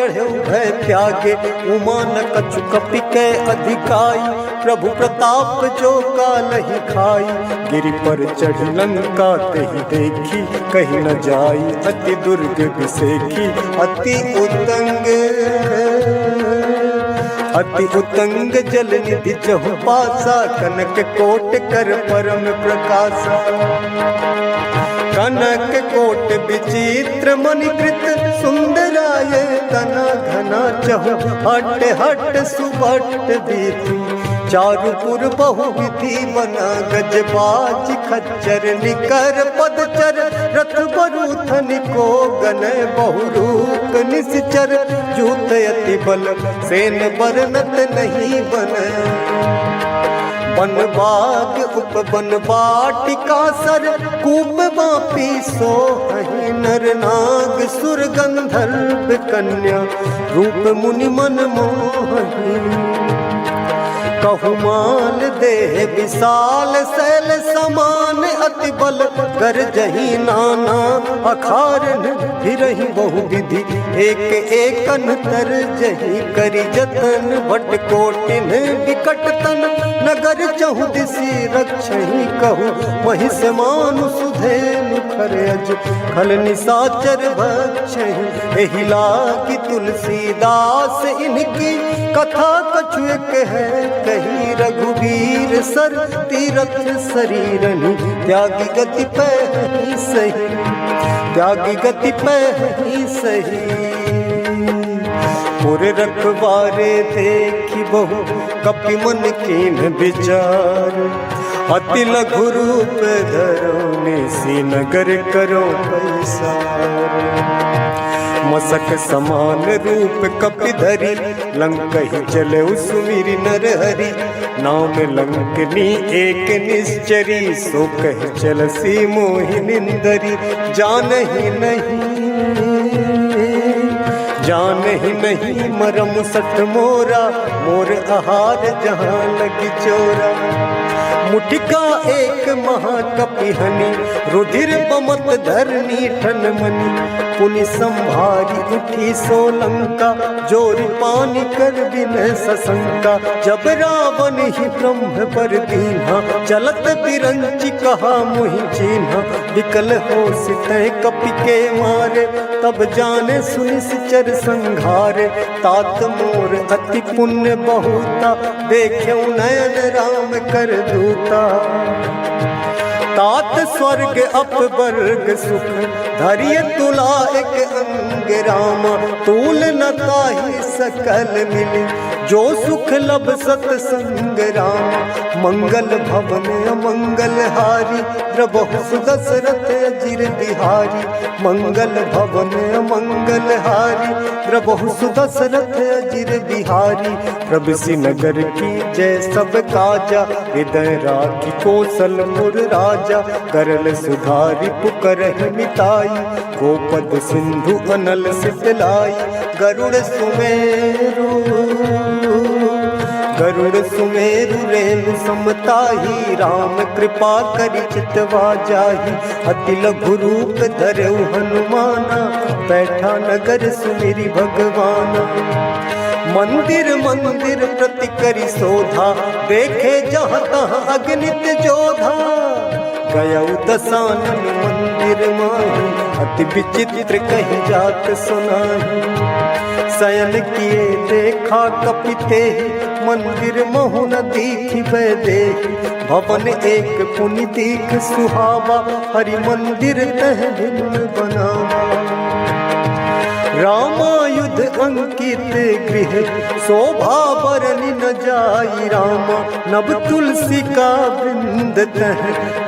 चढ़े भय त्यागे, उमा न कछु कपि कै अधिकाई, प्रभु प्रताप जो कालहि खाई, गिरि पर चढ़ी लंका तेहि देखी, कहीं न जाई अति दुर्ग बिसेखी, अति उतंग जल निधि जहु पासा, कनक कोट कर परम प्रकाशा, कनक कोट विचित्र मणिकृत, सुंदराय तना घना चहु, हट हट सुभट बीती, चारुपुर बहुविधि बना, गजबाज खच्चर निकर पदचर, रथ बरूथन को गन बहुरूप निश्चर, जूत अति बल सेन बरनत नहीं बन, बनबाग उपवन वाटिका सर, कूप बापी सोहि नर नाग, सुर गंधर्व कन्या रूप मुनि मन मोहि, कहुमाल देह विशाल शैल समान, अति बल गरजहि नाना अखारन, फिरहि बहुविधि एक एक अंतर जहि, करि जतन भट कोटिन विकट तन, नगर चहु दिशि रक्षहि कहु, महिष मानु सुधेनु खरज, खल निशाचर भक्षहि, एहि लागी तुलसीदास इनकी, कथा कछु एक है कही, रघुवीर सर तीरथ शरीरनि, त्यागी गति पहि सही, त्यागी गति पहि सही, पुर रखवारे देखी बहु, कपि मन कीन विचार, अति लघु रूप धरो, निसी नगर करो पैसार, मसक समान रूप कपि धरी, लंकहि चले सुमिरि नर हरि, नाम लंकनी एक निश्चरी, सो कह चलसी मोहि निंदरी, जानहि नहीं मरम सठ मोरा, मोर आहार जहाँ लगी चोरा, मुठिका एक महाकपि हनि, रुधिर बमत धरनी ठन मनि, पुनि संभारी उठी सोलंका, जोर पानी कर बिन सशंका, जब रावण ही ब्रह्म पर दीन्हा, चलत बिरंची कहा मुहि चीन्हा, विकल हो सितै कपि के मारे, तब जाने सुनिश्चर संघारे, तात मोर अति पुण्य बहुता, देख्यौ नयन राम कर दूता, तात स्वर्ग अपवर्ग सुख, धरिय तुला एक अंग रामा, तूल न ताहि सकल मिली, जो सुख लब सतसंग रामा, मंगल भवन अमंगल हारी, प्रभु सुदशरथ अजिर बिहारी, मंगल भवन अमंगल हारी, प्रभु सुदशरथ अजिर बिहारी, प्रभु नगर की जय सब काजा, हृदय राखी कौशलपुर राजा, करल सुधारी पुकरहि मिताई, गोपद सिंधु अनल सितलाई, गरुड़ सुमेरु रेणु समताही, राम कृपा करि चितवा जाहि, अति लघु रूप धरऊ हनुमाना, बैठा नगर सुमिरि भगवाना, मंदिर मंदिर प्रति करि शोधा, देखे जहाँ तहाँ अगणित जोधा, गयौ दसानन मंदिर माही, अति विचित्र कही जात सुनाही, शयन किए देखा कपि तेहि, मंदिर महु न दीखि भय देहि, भवन एक पुनि दीख सुहावा, हरि मंदिर तह भिन्न बनावा, रामायुध अंकित गृह, शोभा बरनि न जाई रामा, नब तुलसी का वृंद तह,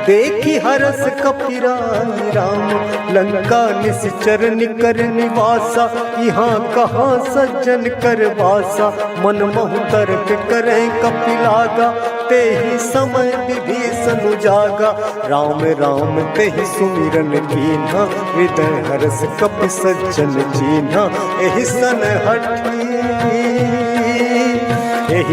देखी हरस कपिराई राम, लंका निश्चर निकर निवासा, यहाँ कहाँ सज्जन कर वासा, मन महु तर्क करें कपिलागा, तेहि समय विभीषण जागा, राम राम तेहि सुमिरन कीन्हा, हृदय हरस कपि सज्जन चीन्हा, एहि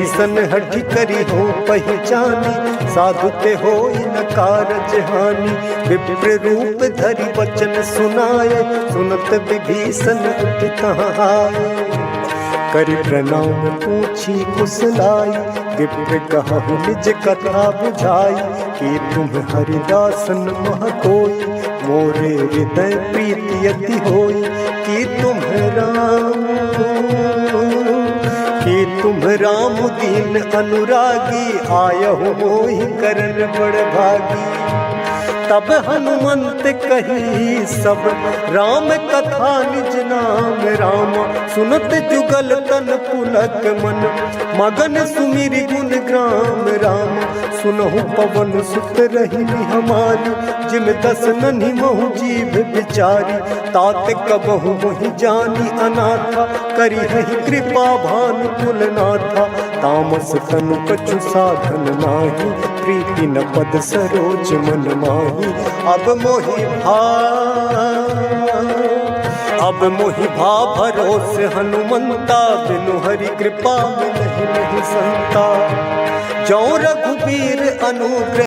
सन हठि करी हो पहचानी, साधु ते होई न कारज हानि, विप्र रूप धरि वचन सुनाए, सुनत विभीषण उठि तहाँ आए, करि प्रणाम पूछी कुशलाई, विप्र कहु निज कथा बुझाई। कि तुम हरिदासन मह कोई, मोरे हृदय प्रीति अति होई। कि तुम राम दीन अनुरागी, आयहु मोहि करन बड़ भागी। तब हनुमंत कही सब राम कथा निज नाम राम। सुनत जुगल तन पुलक मन, मगन सुमिरि गुण ग्राम राम। सुनहु पवन सुत रही हमारी, जिम दस नन्हि महु जीव बिचारी। तात कबहु मोहि जानी अनाथा, करी हहि कृपा भानु कुलनाथा। तामस तनु कछु साधन नाही, प्रीति न पद सरोज मन माही। अब मोहि भा भरोस हनुमंता, बिनु हरि कृपा मिलहि नहीं संता। जो रघुबीर अनुग्रह